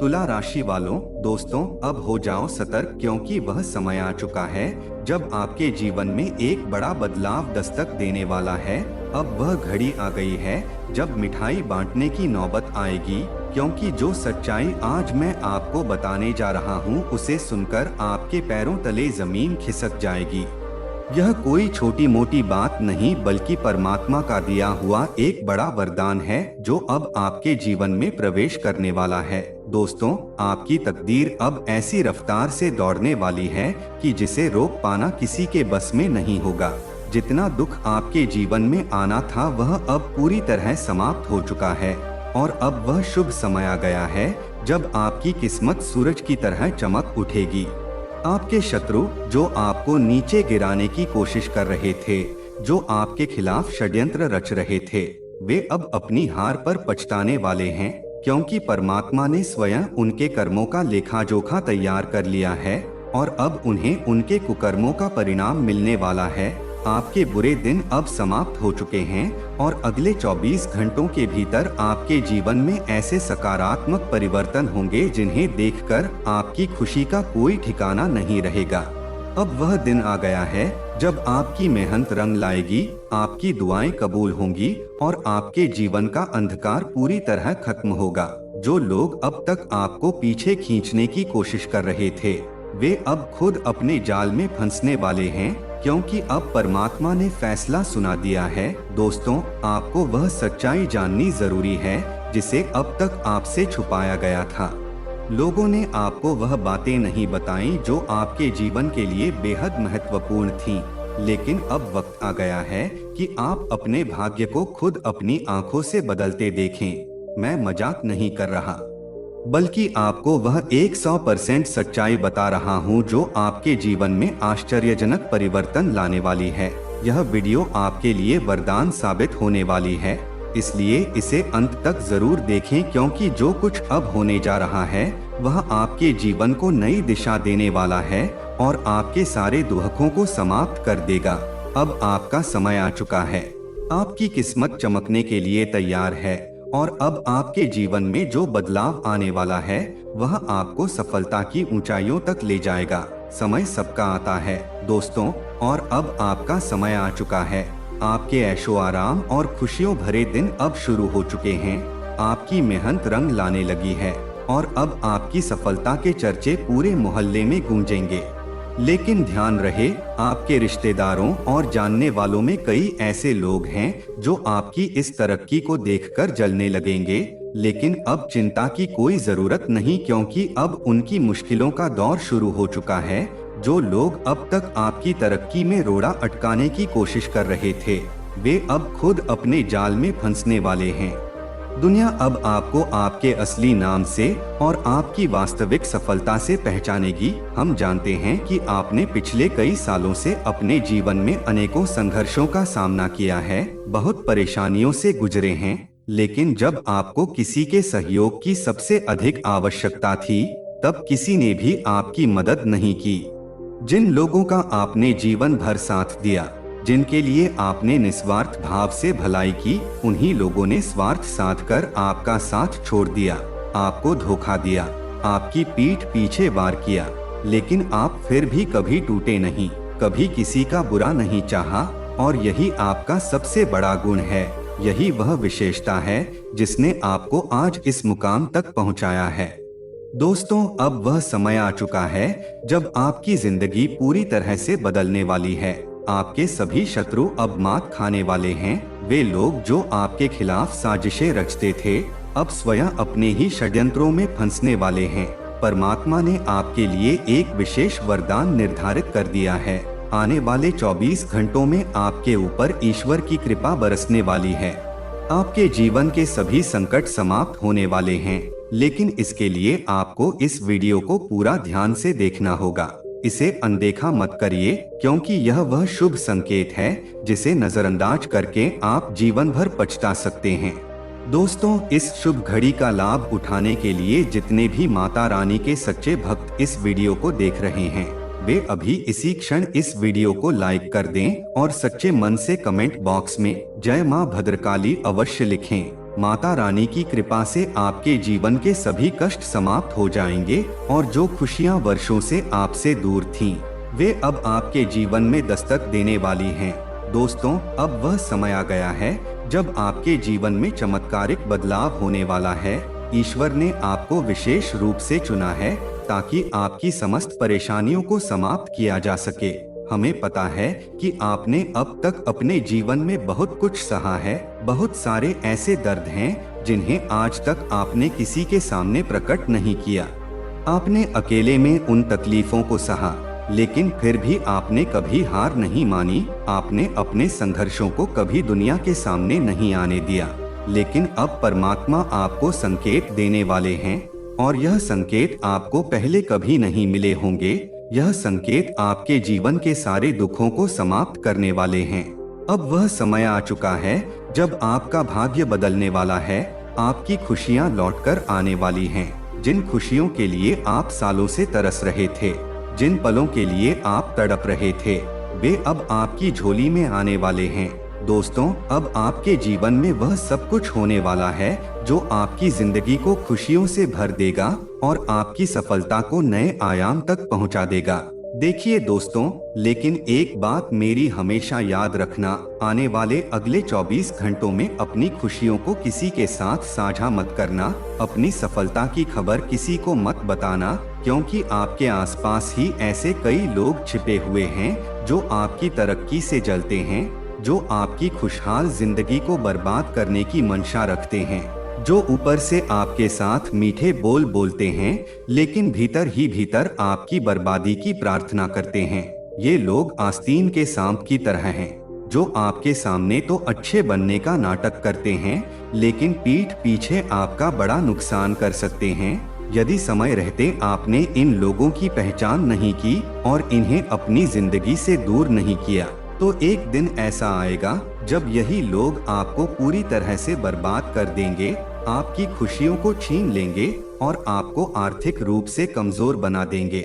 तुला राशि वालों, दोस्तों, अब हो जाओ सतर्क क्योंकि वह समय आ चुका है जब आपके जीवन में एक बड़ा बदलाव दस्तक देने वाला है। अब वह घड़ी आ गई है जब मिठाई बांटने की नौबत आएगी, क्योंकि जो सच्चाई आज मैं आपको बताने जा रहा हूँ उसे सुनकर आपके पैरों तले जमीन खिसक जाएगी। यह कोई छोटी मोटी बात नहीं बल्कि परमात्मा का दिया हुआ एक बड़ा वरदान है जो अब आपके जीवन में प्रवेश करने वाला है। दोस्तों, आपकी तकदीर अब ऐसी रफ्तार से दौड़ने वाली है कि जिसे रोक पाना किसी के बस में नहीं होगा। जितना दुख आपके जीवन में आना था वह अब पूरी तरह समाप्त हो चुका है और अब वह शुभ समय आ गया है जब आपकी किस्मत सूरज की तरह चमक उठेगी। आपके शत्रु जो आपको नीचे गिराने की कोशिश कर रहे थे, जो आपके खिलाफ षड्यंत्र रच रहे थे, वे अब अपनी हार पर पछताने वाले हैं, क्योंकि परमात्मा ने स्वयं उनके कर्मों का लेखा जोखा तैयार कर लिया है और अब उन्हें उनके कुकर्मों का परिणाम मिलने वाला है। आपके बुरे दिन अब समाप्त हो चुके हैं और अगले 24 घंटों के भीतर आपके जीवन में ऐसे सकारात्मक परिवर्तन होंगे जिन्हें देखकर आपकी खुशी का कोई ठिकाना नहीं रहेगा। अब वह दिन आ गया है जब आपकी मेहनत रंग लाएगी, आपकी दुआएं कबूल होंगी और आपके जीवन का अंधकार पूरी तरह खत्म होगा। जो लोग अब तक आपको पीछे खींचने की कोशिश कर रहे थे, वे अब खुद अपने जाल में फंसने वाले हैं, क्योंकि अब परमात्मा ने फैसला सुना दिया है। दोस्तों, आपको वह सच्चाई जाननी जरूरी है जिसे अब तक आपसे छुपाया गया था। लोगों ने आपको वह बातें नहीं बताई जो आपके जीवन के लिए बेहद महत्वपूर्ण थीं, लेकिन अब वक्त आ गया है कि आप अपने भाग्य को खुद अपनी आंखों से बदलते देखें। मैं मजाक नहीं कर रहा, बल्कि आपको वह 100% सच्चाई बता रहा हूं जो आपके जीवन में आश्चर्यजनक परिवर्तन लाने वाली है। यह वीडियो आपके लिए वरदान साबित होने वाली है, इसलिए इसे अंत तक जरूर देखें, क्योंकि जो कुछ अब होने जा रहा है वह आपके जीवन को नई दिशा देने वाला है और आपके सारे दुखों को समाप्त कर देगा। अब आपका समय आ चुका है, आपकी किस्मत चमकने के लिए तैयार है और अब आपके जीवन में जो बदलाव आने वाला है वह आपको सफलता की ऊंचाइयों तक ले जाएगा। समय सबका आता है दोस्तों, और अब आपका समय आ चुका है। आपके ऐशो आराम और खुशियों भरे दिन अब शुरू हो चुके हैं। आपकी मेहनत रंग लाने लगी है और अब आपकी सफलता के चर्चे पूरे मोहल्ले में गूंजेंगे। लेकिन ध्यान रहे, आपके रिश्तेदारों और जानने वालों में कई ऐसे लोग हैं जो आपकी इस तरक्की को देखकर जलने लगेंगे, लेकिन अब चिंता की कोई जरूरत नहीं, क्योंकि अब उनकी मुश्किलों का दौर शुरू हो चुका है। जो लोग अब तक आपकी तरक्की में रोड़ा अटकाने की कोशिश कर रहे थे, वे अब खुद अपने जाल में फंसने वाले हैं। दुनिया अब आपको आपके असली नाम से और आपकी वास्तविक सफलता से पहचानेगी। हम जानते हैं कि आपने पिछले कई सालों से अपने जीवन में अनेकों संघर्षों का सामना किया है, बहुत परेशानियों से गुजरे हैं, लेकिन जब आपको किसी के सहयोग की सबसे अधिक आवश्यकता थी, तब किसी ने भी आपकी मदद नहीं की। जिन लोगों का आपने जीवन भर साथ दिया, जिनके लिए आपने निस्वार्थ भाव से भलाई की, उन्हीं लोगों ने स्वार्थ साधकर आपका साथ छोड़ दिया, आपको धोखा दिया, आपकी पीठ पीछे वार किया, लेकिन आप फिर भी कभी टूटे नहीं, कभी किसी का बुरा नहीं चाहा, और यही आपका सबसे बड़ा गुण है। यही वह विशेषता है जिसने आपको आज इस मुकाम तक पहुंचाया है। दोस्तों, अब वह समय आ चुका है जब आपकी जिंदगी पूरी तरह से बदलने वाली है। आपके सभी शत्रु अब मात खाने वाले हैं। वे लोग जो आपके खिलाफ साजिशें रचते थे, अब स्वयं अपने ही षड्यंत्रों में फंसने वाले हैं। परमात्मा ने आपके लिए एक विशेष वरदान निर्धारित कर दिया है। आने वाले 24 घंटों में आपके ऊपर ईश्वर की कृपा बरसने वाली है। आपके जीवन के सभी संकट समाप्त होने वाले हैं, लेकिन इसके लिए आपको इस वीडियो को पूरा ध्यान से देखना होगा। इसे अनदेखा मत करिए, क्योंकि यह वह शुभ संकेत है जिसे नजरअंदाज करके आप जीवन भर पछता सकते हैं। दोस्तों, इस शुभ घड़ी का लाभ उठाने के लिए जितने भी माता रानी के सच्चे भक्त इस वीडियो को देख रहे हैं, वे अभी इसी क्षण इस वीडियो को लाइक कर दें और सच्चे मन से कमेंट बॉक्स में जय मां भद्रकाली अवश्य लिखें। माता रानी की कृपा से आपके जीवन के सभी कष्ट समाप्त हो जाएंगे और जो खुशियां वर्षों से आपसे दूर थीं, वे अब आपके जीवन में दस्तक देने वाली हैं। दोस्तों, अब वह समय आ गया है जब आपके जीवन में चमत्कारिक बदलाव होने वाला है। ईश्वर ने आपको विशेष रूप से चुना है ताकि आपकी समस्त परेशानियों को समाप्त किया जा सके। हमें पता है कि आपने अब तक अपने जीवन में बहुत कुछ सहा है। बहुत सारे ऐसे दर्द हैं जिन्हें आज तक आपने किसी के सामने प्रकट नहीं किया। आपने अकेले में उन तकलीफों को सहा, लेकिन फिर भी आपने कभी हार नहीं मानी। आपने अपने संघर्षों को कभी दुनिया के सामने नहीं आने दिया। लेकिन अब परमात्मा आपको संकेत देने वाले हैं और यह संकेत आपको पहले कभी नहीं मिले होंगे। यह संकेत आपके जीवन के सारे दुखों को समाप्त करने वाले हैं। अब वह समय आ चुका है जब आपका भाग्य बदलने वाला है। आपकी खुशियां लौटकर आने वाली हैं। जिन खुशियों के लिए आप सालों से तरस रहे थे, जिन पलों के लिए आप तड़प रहे थे, वे अब आपकी झोली में आने वाले हैं। दोस्तों, अब आपके जीवन में वह सब कुछ होने वाला है जो आपकी जिंदगी को खुशियों से भर देगा और आपकी सफलता को नए आयाम तक पहुंचा देगा। देखिए दोस्तों, लेकिन एक बात मेरी हमेशा याद रखना, आने वाले अगले 24 घंटों में अपनी खुशियों को किसी के साथ साझा मत करना। अपनी सफलता की खबर किसी को मत बताना, क्योंकि आपके आसपास ही ऐसे कई लोग छिपे हुए हैं जो आपकी तरक्की से जलते हैं, जो आपकी खुशहाल जिंदगी को बर्बाद करने की मंशा रखते हैं, जो ऊपर से आपके साथ मीठे बोल बोलते हैं लेकिन भीतर ही भीतर आपकी बर्बादी की प्रार्थना करते हैं। ये लोग आस्तीन के सांप की तरह हैं, जो आपके सामने तो अच्छे बनने का नाटक करते हैं लेकिन पीठ पीछे आपका बड़ा नुकसान कर सकते हैं। यदि समय रहते आपने इन लोगों की पहचान नहीं की और इन्हें अपनी जिंदगी से दूर नहीं किया, तो एक दिन ऐसा आएगा जब यही लोग आपको पूरी तरह से बर्बाद कर देंगे, आपकी खुशियों को छीन लेंगे और आपको आर्थिक रूप से कमजोर बना देंगे।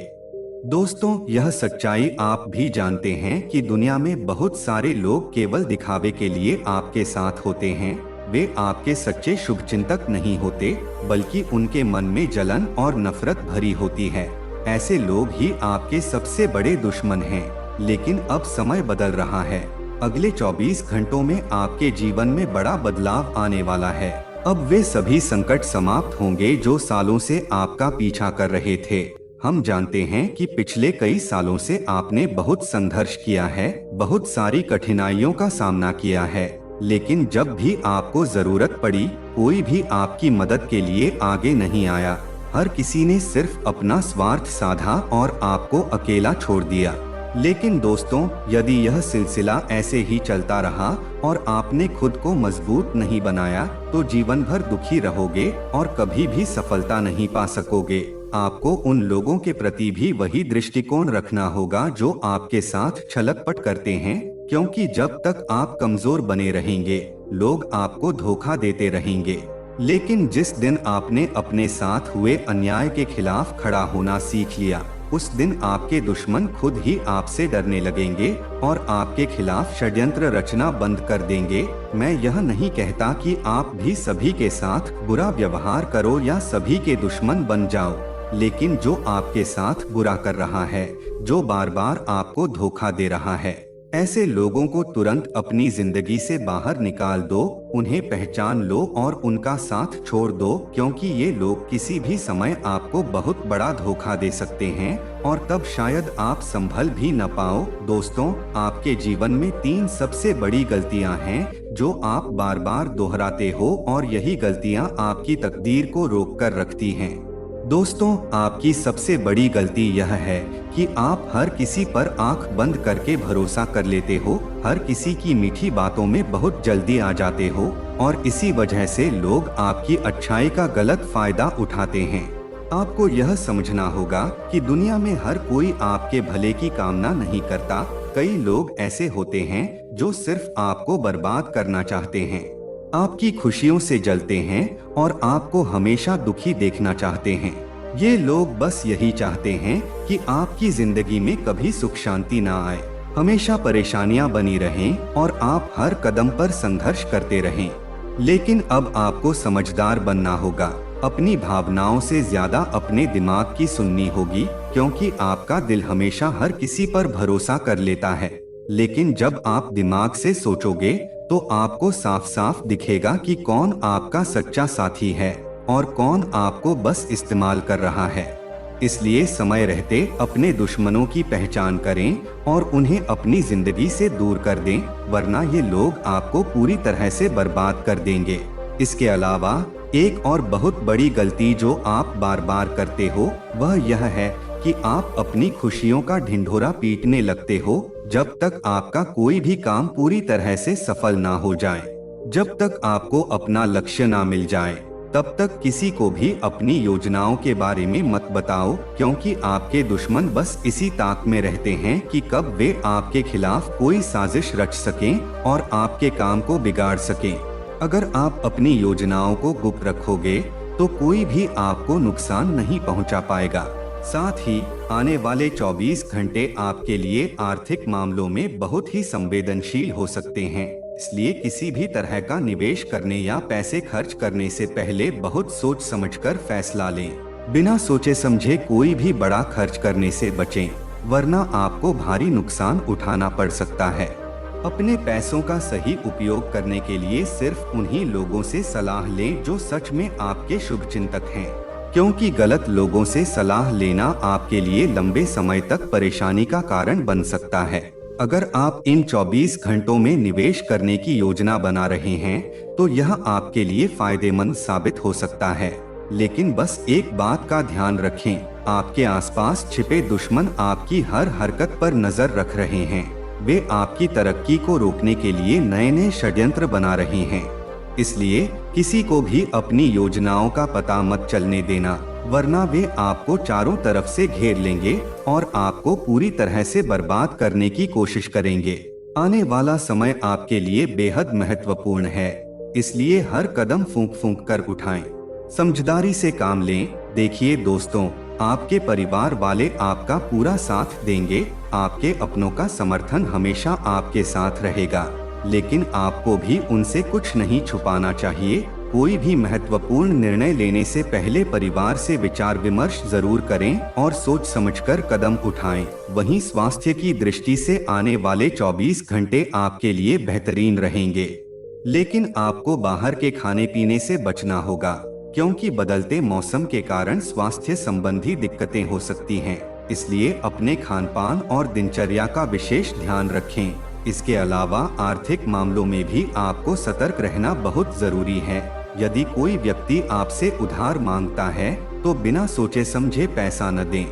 दोस्तों, यह सच्चाई आप भी जानते हैं कि दुनिया में बहुत सारे लोग केवल दिखावे के लिए आपके साथ होते हैं। वे आपके सच्चे शुभचिंतक नहीं होते, बल्कि उनके मन में जलन और नफरत भरी होती है। ऐसे लोग ही आपके सबसे बड़े दुश्मन हैं। लेकिन अब समय बदल रहा है। अगले 24 घंटों में आपके जीवन में बड़ा बदलाव आने वाला है। अब वे सभी संकट समाप्त होंगे जो सालों से आपका पीछा कर रहे थे। हम जानते हैं कि पिछले कई सालों से आपने बहुत संघर्ष किया है, बहुत सारी कठिनाइयों का सामना किया है, लेकिन जब भी आपको जरूरत पड़ी, कोई भी आपकी मदद के लिए आगे नहीं आया। हर किसी ने सिर्फ अपना स्वार्थ साधा और आपको अकेला छोड़ दिया। लेकिन दोस्तों, यदि यह सिलसिला ऐसे ही चलता रहा और आपने खुद को मजबूत नहीं बनाया, तो जीवन भर दुखी रहोगे और कभी भी सफलता नहीं पा सकोगे। आपको उन लोगों के प्रति भी वही दृष्टिकोण रखना होगा जो आपके साथ छलकपट करते हैं, क्योंकि जब तक आप कमजोर बने रहेंगे, लोग आपको धोखा देते रहेंगे। लेकिन जिस दिन आपने अपने साथ हुए अन्याय के खिलाफ खड़ा होना सीख लिया, उस दिन आपके दुश्मन खुद ही आपसे डरने लगेंगे और आपके खिलाफ षड्यंत्र रचना बंद कर देंगे। मैं यह नहीं कहता कि आप भी सभी के साथ बुरा व्यवहार करो या सभी के दुश्मन बन जाओ, लेकिन जो आपके साथ बुरा कर रहा है, जो बार बार आपको धोखा दे रहा है, ऐसे लोगों को तुरंत अपनी जिंदगी से बाहर निकाल दो, उन्हें पहचान लो और उनका साथ छोड़ दो, क्योंकि ये लोग किसी भी समय आपको बहुत बड़ा धोखा दे सकते हैं और तब शायद आप संभल भी न पाओ। दोस्तों, आपके जीवन में 3 सबसे बड़ी गलतियां हैं जो आप बार बार दोहराते हो और यही गलतियां आपकी तकदीर को रोक कर रखती हैं। दोस्तों, आपकी सबसे बड़ी गलती यह है कि आप हर किसी पर आंख बंद करके भरोसा कर लेते हो, हर किसी की मीठी बातों में बहुत जल्दी आ जाते हो और इसी वजह से लोग आपकी अच्छाई का गलत फायदा उठाते हैं। आपको यह समझना होगा कि दुनिया में हर कोई आपके भले की कामना नहीं करता। कई लोग ऐसे होते हैं जो सिर्फ आपको बर्बाद करना चाहते हैं, आपकी खुशियों से जलते हैं और आपको हमेशा दुखी देखना चाहते हैं। ये लोग बस यही चाहते हैं कि आपकी जिंदगी में कभी सुख शांति ना आए, हमेशा परेशानियां बनी रहें और आप हर कदम पर संघर्ष करते रहें। लेकिन अब आपको समझदार बनना होगा। अपनी भावनाओं से ज्यादा अपने दिमाग की सुननी होगी, क्योंकि आपका दिल हमेशा हर किसी पर भरोसा कर लेता है। लेकिन जब आप दिमाग से सोचोगे तो आपको साफ साफ दिखेगा कि कौन आपका सच्चा साथी है और कौन आपको बस इस्तेमाल कर रहा है। इसलिए समय रहते अपने दुश्मनों की पहचान करें और उन्हें अपनी जिंदगी से दूर कर दें, वरना ये लोग आपको पूरी तरह से बर्बाद कर देंगे। इसके अलावा एक और बहुत बड़ी गलती जो आप बार बार करते हो वह यह है कि आप अपनी खुशियों का ढिंढोरा पीटने लगते हो जब तक आपका कोई भी काम पूरी तरह से सफल ना हो जाए। जब तक आपको अपना लक्ष्य ना मिल जाए तब तक किसी को भी अपनी योजनाओं के बारे में मत बताओ, क्योंकि आपके दुश्मन बस इसी ताक में रहते हैं कि कब वे आपके खिलाफ कोई साजिश रच सकें और आपके काम को बिगाड़ सकें। अगर आप अपनी योजनाओं को गुप्त रखोगे तो कोई भी आपको नुकसान नहीं पहुंचा पाएगा। साथ ही आने वाले 24 घंटे आपके लिए आर्थिक मामलों में बहुत ही संवेदनशील हो सकते हैं। इसलिए किसी भी तरह का निवेश करने या पैसे खर्च करने से पहले बहुत सोच समझकर फैसला लें। बिना सोचे समझे कोई भी बड़ा खर्च करने से बचें, वरना आपको भारी नुकसान उठाना पड़ सकता है। अपने पैसों का सही उपयोग करने के लिए सिर्फ उन्हीं लोगों से सलाह लें जो सच में आपके शुभचिंतक हैं, क्योंकि गलत लोगों से सलाह लेना आपके लिए लंबे समय तक परेशानी का कारण बन सकता है। अगर आप इन 24 घंटों में निवेश करने की योजना बना रहे हैं तो यह आपके लिए फायदेमंद साबित हो सकता है। लेकिन बस एक बात का ध्यान रखें, आपके आसपास छिपे दुश्मन आपकी हर हरकत पर नजर रख रहे हैं। वे आपकी तरक्की को रोकने के लिए नए नए षड्यंत्र बना रहे हैं। इसलिए किसी को भी अपनी योजनाओं का पता मत चलने देना, वरना वे आपको चारों तरफ से घेर लेंगे और आपको पूरी तरह से बर्बाद करने की कोशिश करेंगे। आने वाला समय आपके लिए बेहद महत्वपूर्ण है, इसलिए हर कदम फूंक फूंक कर उठाएं। समझदारी से काम लें। देखिए दोस्तों, आपके परिवार वाले आपका पूरा साथ देंगे, आपके अपनों का समर्थन हमेशा आपके साथ रहेगा, लेकिन आपको भी उनसे कुछ नहीं छुपाना चाहिए। कोई भी महत्वपूर्ण निर्णय लेने से पहले परिवार से विचार विमर्श जरूर करें और सोच समझकर कदम उठाएं। वहीं स्वास्थ्य की दृष्टि से आने वाले 24 घंटे आपके लिए बेहतरीन रहेंगे, लेकिन आपको बाहर के खाने पीने से बचना होगा, क्योंकि बदलते मौसम के कारण स्वास्थ्य संबंधी दिक्कतें हो सकती हैं। इसलिए अपने खानपान और दिनचर्या का विशेष ध्यान रखें। इसके अलावा आर्थिक मामलों में भी आपको सतर्क रहना बहुत जरूरी है। यदि कोई व्यक्ति आपसे उधार मांगता है तो बिना सोचे समझे पैसा न दें,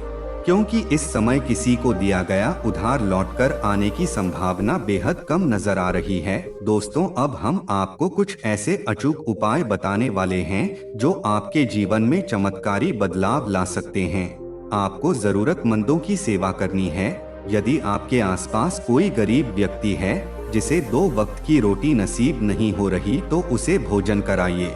क्योंकि इस समय किसी को दिया गया उधार लौटकर आने की संभावना बेहद कम नजर आ रही है। दोस्तों, अब हम आपको कुछ ऐसे अचूक उपाय बताने वाले हैं जो आपके जीवन में चमत्कारी बदलाव ला सकते हैं। आपको जरूरतमंदों की सेवा करनी है। यदि आपके आसपास कोई गरीब व्यक्ति है जिसे 2 वक्त की रोटी नसीब नहीं हो रही तो उसे भोजन कराइए।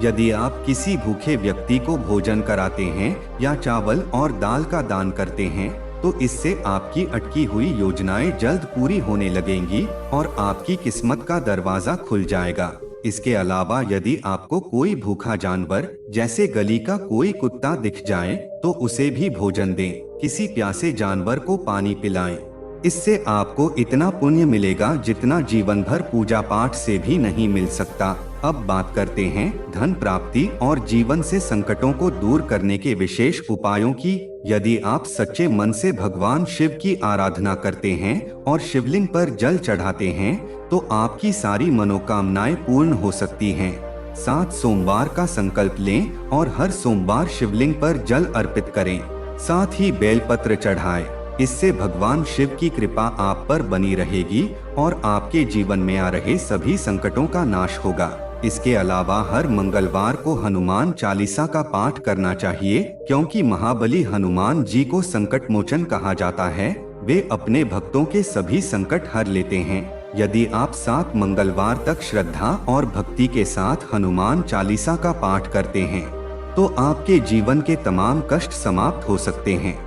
यदि आप किसी भूखे व्यक्ति को भोजन कराते हैं या चावल और दाल का दान करते हैं तो इससे आपकी अटकी हुई योजनाएं जल्द पूरी होने लगेंगी और आपकी किस्मत का दरवाजा खुल जाएगा। इसके अलावा यदि आपको कोई भूखा जानवर जैसे गली का कोई कुत्ता दिख जाए तो उसे भी भोजन दें। किसी प्यासे जानवर को पानी पिलाएं। इससे आपको इतना पुण्य मिलेगा जितना जीवन भर पूजा पाठ से भी नहीं मिल सकता। अब बात करते हैं धन प्राप्ति और जीवन से संकटों को दूर करने के विशेष उपायों की। यदि आप सच्चे मन से भगवान शिव की आराधना करते हैं और शिवलिंग पर जल चढ़ाते हैं तो आपकी सारी मनोकामनाएं पूर्ण हो सकती हैं। 7 सोमवार का संकल्प लें और हर सोमवार शिवलिंग पर जल अर्पित करें। साथ ही बेलपत्र चढ़ाएं। इससे भगवान शिव की कृपा आप पर बनी रहेगी और आपके जीवन में आ रहे सभी संकटों का नाश होगा। इसके अलावा हर मंगलवार को हनुमान चालीसा का पाठ करना चाहिए, क्योंकि महाबली हनुमान जी को संकट मोचन कहा जाता है। वे अपने भक्तों के सभी संकट हर लेते हैं। यदि आप 7 मंगलवार तक श्रद्धा और भक्ति के साथ हनुमान चालीसा का पाठ करते हैं तो आपके जीवन के तमाम कष्ट समाप्त हो सकते हैं।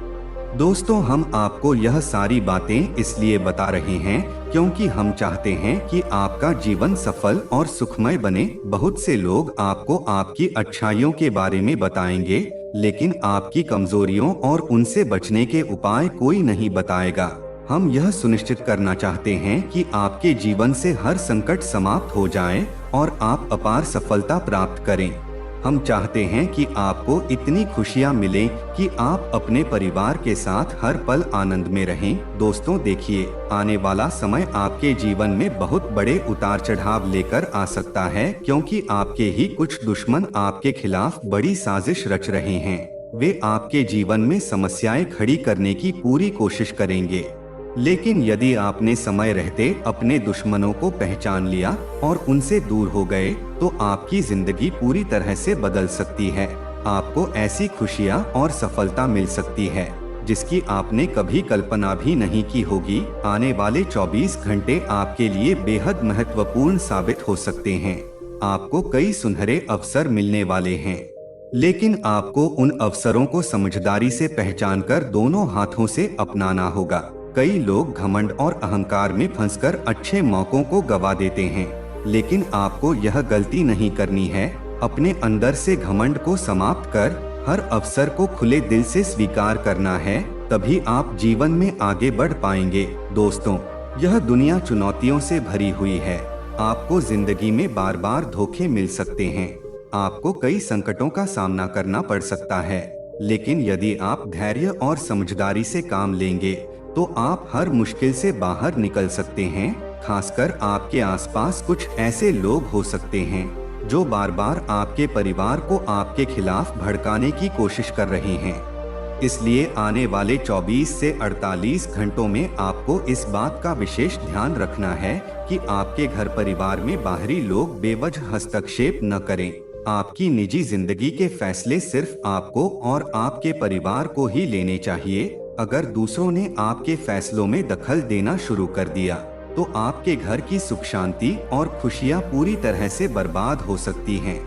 दोस्तों, हम आपको यह सारी बातें इसलिए बता रहे हैं क्योंकि हम चाहते हैं कि आपका जीवन सफल और सुखमय बने। बहुत से लोग आपको आपकी अच्छाइयों के बारे में बताएंगे, लेकिन आपकी कमजोरियों और उनसे बचने के उपाय कोई नहीं बताएगा। हम यह सुनिश्चित करना चाहते हैं कि आपके जीवन से हर संकट समाप्त हो जाए और आप अपार सफलता प्राप्त करें। हम चाहते हैं कि आपको इतनी खुशियां मिलें कि आप अपने परिवार के साथ हर पल आनंद में रहें। दोस्तों देखिए, आने वाला समय आपके जीवन में बहुत बड़े उतार चढ़ाव लेकर आ सकता है, क्योंकि आपके ही कुछ दुश्मन आपके खिलाफ बड़ी साजिश रच रहे हैं। वे आपके जीवन में समस्याएं खड़ी करने की पूरी कोशिश करेंगे। लेकिन यदि आपने समय रहते अपने दुश्मनों को पहचान लिया और उनसे दूर हो गए, तो आपकी जिंदगी पूरी तरह से बदल सकती है। आपको ऐसी खुशियां और सफलता मिल सकती है जिसकी आपने कभी कल्पना भी नहीं की होगी। आने वाले 24 घंटे आपके लिए बेहद महत्वपूर्ण साबित हो सकते हैं। आपको कई सुनहरे अवसर मिलने वाले हैं, लेकिन आपको उन अवसरों को समझदारी से पहचानकर दोनों हाथों से अपनाना होगा। कई लोग घमंड और अहंकार में फंसकर अच्छे मौकों को गवा देते हैं, लेकिन आपको यह गलती नहीं करनी है। अपने अंदर से घमंड को समाप्त कर हर अवसर को खुले दिल से स्वीकार करना है, तभी आप जीवन में आगे बढ़ पाएंगे। दोस्तों, यह दुनिया चुनौतियों से भरी हुई है। आपको जिंदगी में बार बार धोखे मिल सकते हैं, आपको कई संकटों का सामना करना पड़ सकता है, लेकिन यदि आप धैर्य और समझदारी से काम लेंगे तो आप हर मुश्किल से बाहर निकल सकते हैं। खासकर आपके आसपास कुछ ऐसे लोग हो सकते हैं जो बार बार आपके परिवार को आपके खिलाफ भड़काने की कोशिश कर रहे हैं। इसलिए आने वाले 24 से 48 घंटों में आपको इस बात का विशेष ध्यान रखना है कि आपके घर परिवार में बाहरी लोग बेवजह हस्तक्षेप न करें। आपकी निजी जिंदगी के फैसले सिर्फ आपको और आपके परिवार को ही लेने चाहिए। अगर दूसरों ने आपके फैसलों में दखल देना शुरू कर दिया तो आपके घर की सुख शांति और खुशियां पूरी तरह से बर्बाद हो सकती हैं।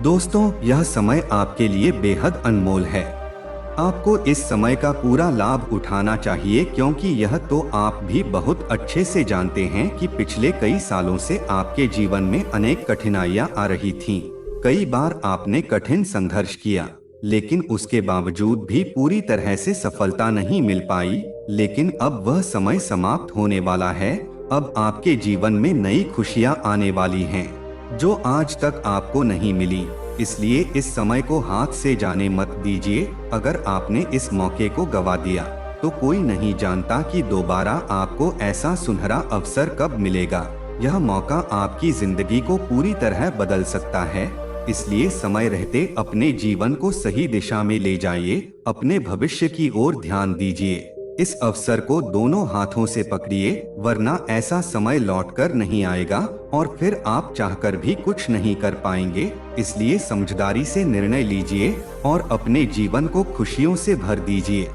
दोस्तों, यह समय आपके लिए बेहद अनमोल है। आपको इस समय का पूरा लाभ उठाना चाहिए, क्योंकि यह तो आप भी बहुत अच्छे से जानते हैं कि पिछले कई सालों से आपके जीवन में अनेक कठिनाइयां आ रही थीं। कई बार आपने कठिन संघर्ष किया, लेकिन उसके बावजूद भी पूरी तरह से सफलता नहीं मिल पाई। लेकिन अब वह समय समाप्त होने वाला है। अब आपके जीवन में नई खुशियां आने वाली हैं, जो आज तक आपको नहीं मिली। इसलिए इस समय को हाथ से जाने मत दीजिए। अगर आपने इस मौके को गवा दिया तो कोई नहीं जानता कि दोबारा आपको ऐसा सुनहरा अवसर कब मिलेगा। यह मौका आपकी जिंदगी को पूरी तरह बदल सकता है। इसलिए समय रहते अपने जीवन को सही दिशा में ले जाइए, अपने भविष्य की ओर ध्यान दीजिए। इस अवसर को दोनों हाथों से पकड़िए, वरना ऐसा समय लौटकर नहीं आएगा और फिर आप चाहकर भी कुछ नहीं कर पाएंगे। इसलिए समझदारी से निर्णय लीजिए और अपने जीवन को खुशियों से भर दीजिए।